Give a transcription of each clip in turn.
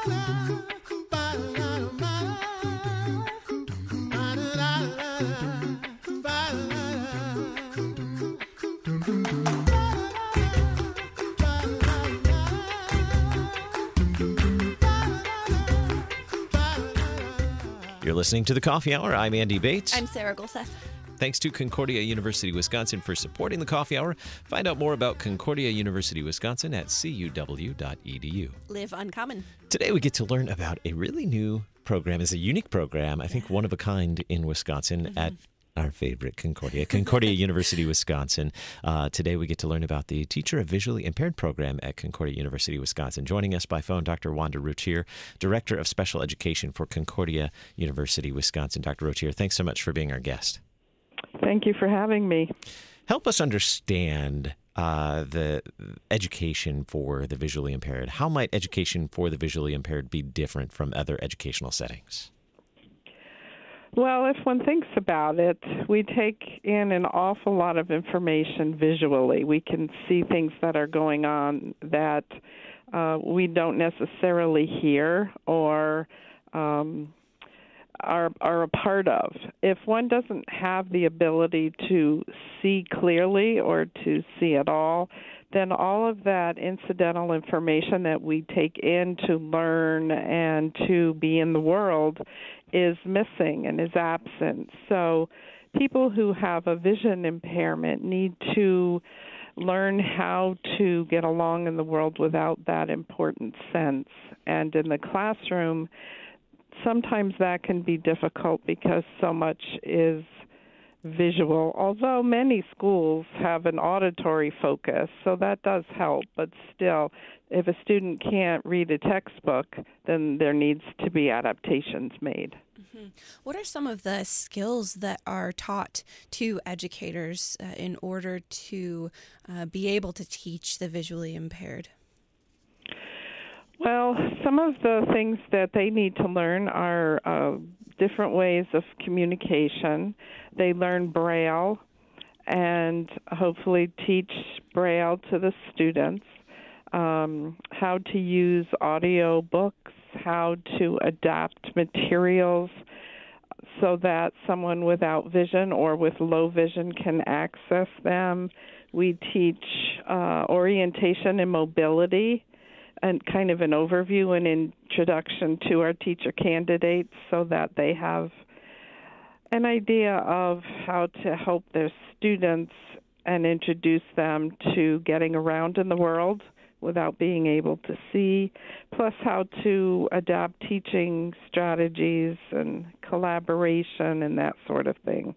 You're listening to The Coffee Hour. I'm Andy Bates. I'm Sarah Golseth. Thanks to Concordia University Wisconsin for supporting The Coffee Hour. Find out more about Concordia University Wisconsin at cuw.edu. Live uncommon. Today we get to learn about a really new program. It's a unique program, I think one of a kind in Wisconsin at our favorite Concordia University Wisconsin. Today we get to learn about the Teacher of Visually Impaired program at Concordia University Wisconsin. Joining us by phone, Dr. Wanda Routier, Director of Special Education for Concordia University Wisconsin. Dr. Routier, thanks so much for being our guest. Thank you for having me. Help us understand the education for the visually impaired. How might education for the visually impaired be different from other educational settings? Well, if one thinks about it, we take in an awful lot of information visually. We can see things that are going on that we don't necessarily hear or are a part of. If one doesn't have the ability to see clearly or to see at all, then all of that incidental information that we take in to learn and to be in the world is missing and is absent. So people who have a vision impairment need to learn how to get along in the world without that important sense. And in the classroom, sometimes that can be difficult because so much is visual, although many schools have an auditory focus, so that does help. But still, if a student can't read a textbook, then there needs to be adaptations made. Mm-hmm. What are some of the skills that are taught to educators in order to be able to teach the visually impaired? Well, some of the things that they need to learn are different ways of communication. They learn Braille and hopefully teach Braille to the students, how to use audio books, how to adapt materials so that someone without vision or with low vision can access them. We teach orientation and mobility, and kind of an overview and introduction to our teacher candidates so that they have an idea of how to help their students and introduce them to getting around in the world without being able to see, plus how to adapt teaching strategies and collaboration and that sort of thing.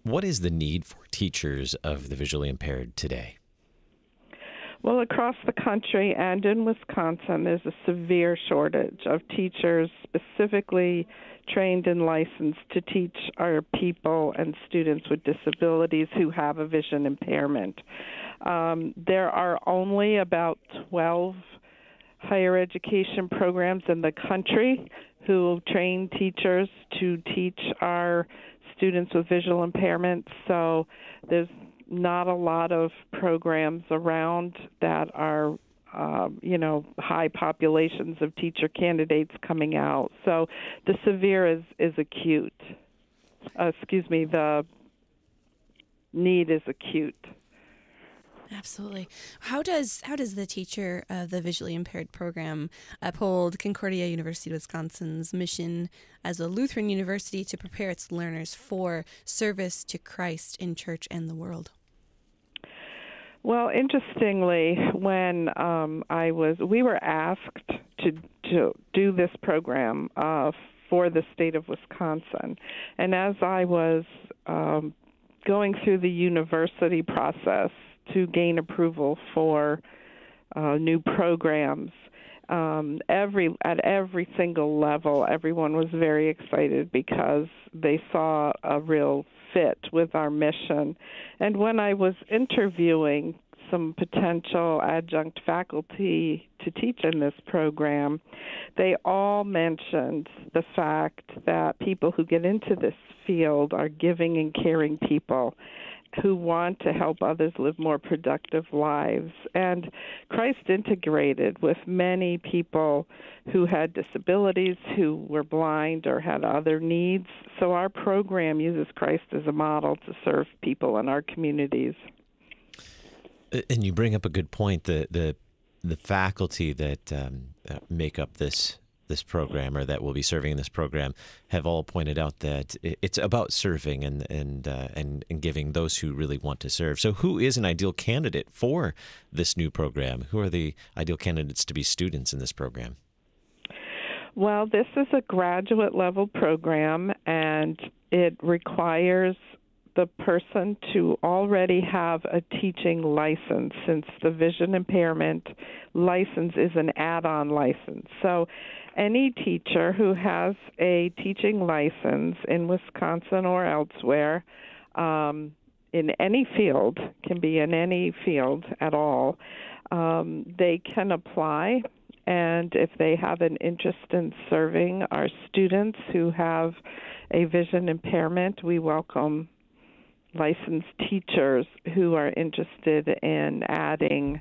What is the need for teachers of the visually impaired today? Well, across the country and in Wisconsin, there's a severe shortage of teachers specifically trained and licensed to teach our people and students with disabilities who have a vision impairment. There are only about 12 higher education programs in the country who train teachers to teach our students with visual impairment, so there's not a lot of programs around that are, high populations of teacher candidates coming out. So the severe is acute. The need is acute. Absolutely. How does the Teacher of the Visually Impaired program uphold Concordia University Wisconsin's mission as a Lutheran university to prepare its learners for service to Christ in church and the world? Well, interestingly, when we were asked to do this program for the state of Wisconsin, and as I was going through the university process to gain approval for new programs, at every single level, everyone was very excited because they saw a real fit with our mission. And when I was interviewing some potential adjunct faculty to teach in this program, they all mentioned the fact that people who get into this field are giving and caring people. who want to help others live more productive lives. And Christ integrated with many people who had disabilities, who were blind or had other needs. So our program uses Christ as a model to serve people in our communities. And you bring up a good point. The faculty that make up this program, or that will be serving in this program, have all pointed out that it's about serving and giving those who really want to serve. So who is an ideal candidate for this new program? Who are the ideal candidates to be students in this program? Well, this is a graduate level program, and it requires the person to already have a teaching license, since the vision impairment license is an add-on license. So any teacher who has a teaching license in Wisconsin or elsewhere, in any field, can be in any field at all, they can apply. And if they have an interest in serving our students who have a vision impairment, we welcome licensed teachers who are interested in adding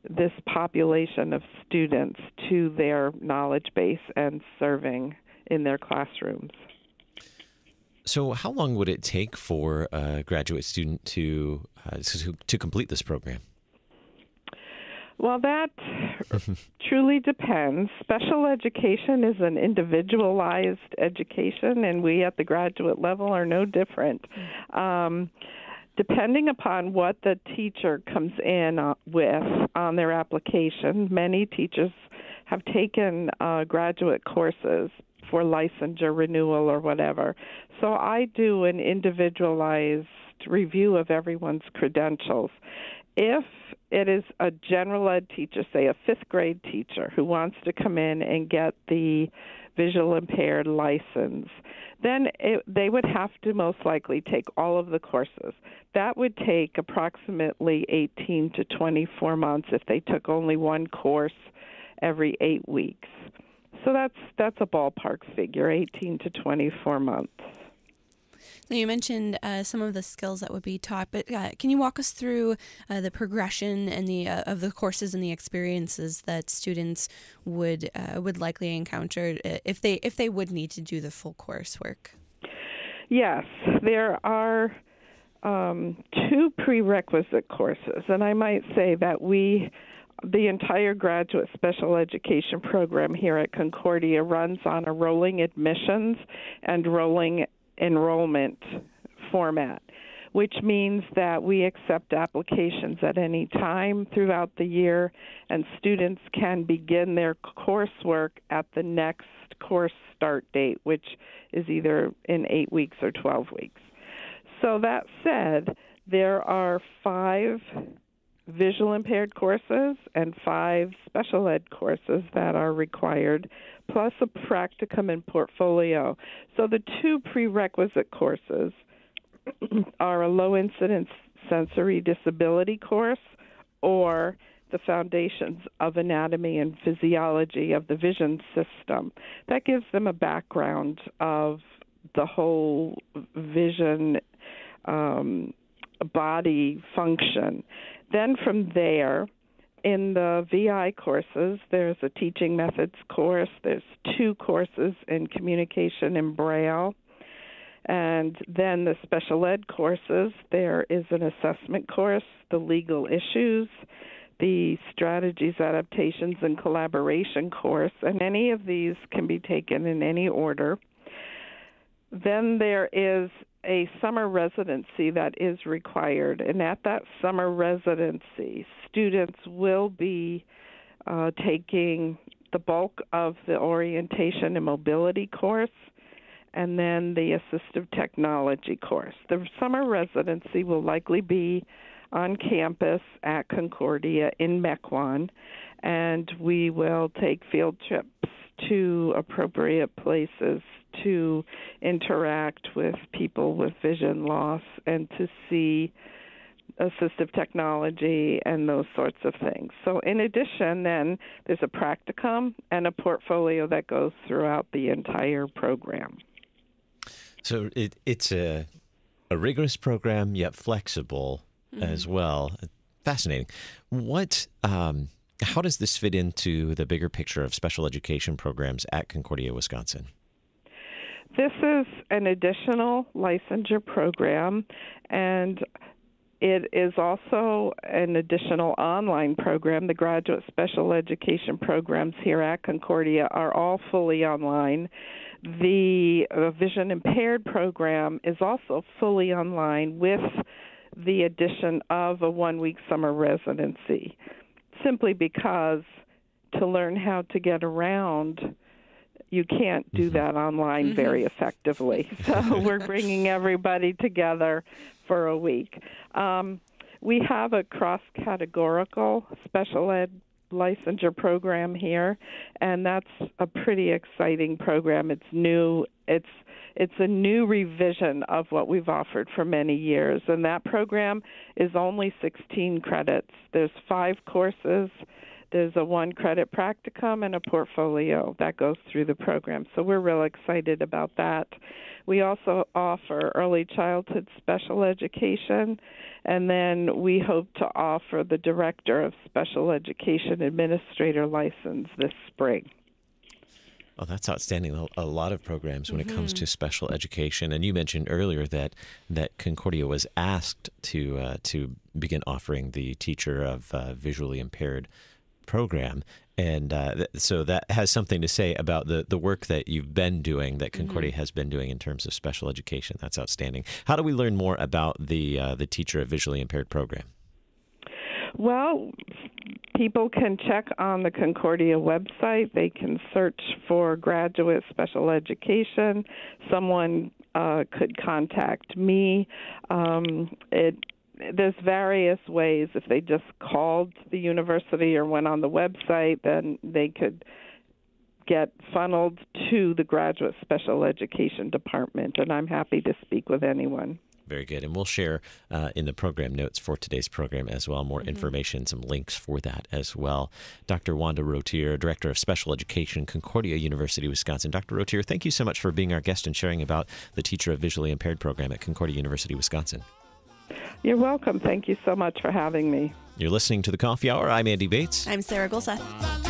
this population of students to their knowledge base and serving in their classrooms. So how long would it take for a graduate student to complete this program? Well, that truly depends. Special education is an individualized education, and we at the graduate level are no different. Depending upon what the teacher comes in with on their application, many teachers have taken graduate courses for licensure renewal or whatever. So I do an individualized review of everyone's credentials. If it is a general ed teacher, say a fifth grade teacher, who wants to come in and get the visual impaired license, then they would have to most likely take all of the courses. That would take approximately 18 to 24 months if they took only one course every 8 weeks. So that's a ballpark figure, 18 to 24 months. Now you mentioned some of the skills that would be taught, but can you walk us through the progression and of the courses and the experiences that students would likely encounter if they would need to do the full coursework? Yes, there are 2 prerequisite courses, and I might say that the entire graduate special education program here at Concordia runs on a rolling admissions and rolling enrollment format, which means that we accept applications at any time throughout the year, and students can begin their coursework at the next course start date, which is either in 8 weeks or 12 weeks. So that said, there are 5 visual impaired courses and 5 special ed courses that are required, plus a practicum and portfolio. So the 2 prerequisite courses are a low-incidence sensory disability course, or the Foundations of Anatomy and Physiology of the Vision System. That gives them a background of the whole vision body function. Then from there, in the VI courses, there's a teaching methods course. There's 2 courses in communication in Braille. And then the special ed courses, there is an assessment course, the legal issues, the strategies, adaptations, and collaboration course. And any of these can be taken in any order. Then there is a summer residency that is required, and at that summer residency, students will be taking the bulk of the orientation and mobility course, and then the assistive technology course. The summer residency will likely be on campus at Concordia in Mequon, and we will take field trips to appropriate places to interact with people with vision loss and to see assistive technology and those sorts of things. So in addition, then, there's a practicum and a portfolio that goes throughout the entire program. So it's a A rigorous program, yet flexible as well. Fascinating. How does this fit into the bigger picture of special education programs at Concordia, Wisconsin? This is an additional licensure program, and it is also an additional online program. The graduate special education programs here at Concordia are all fully online. The vision impaired program is also fully online with the addition of a 1-week summer residency, simply because to learn how to get around, you can't do that online very effectively. So we're bringing everybody together for a week. We have a cross-categorical special ed licensure program here, and that's a pretty exciting program. It's new. It's a new revision of what we've offered for many years, and that program is only 16 credits. There's 5 courses. There's a 1-credit practicum and a portfolio that goes through the program. So we're real excited about that. We also offer early childhood special education, and then we hope to offer the Director of Special Education Administrator license this spring. Oh, that's outstanding. A lot of programs when it comes to special education. And you mentioned earlier that Concordia was asked to begin offering the Teacher of Visually Impaired program. And so that has something to say about the work that you've been doing, that Concordia has been doing in terms of special education. That's outstanding. How do we learn more about the Teacher of Visually Impaired program? Well, people can check on the Concordia website. They can search for graduate special education. Someone could contact me. There's various ways. If they just called the university or went on the website, then they could get funneled to the graduate special education department, and I'm happy to speak with anyone. Very good. And we'll share in the program notes for today's program as well, more information, some links for that as well. Dr. Wanda Routier, Director of Special Education, Concordia University, Wisconsin. Dr. Routier, thank you so much for being our guest and sharing about the Teacher of Visually Impaired program at Concordia University, Wisconsin. You're welcome. Thank you so much for having me. You're listening to The Coffee Hour. I'm Andy Bates. I'm Sarah Gulseth.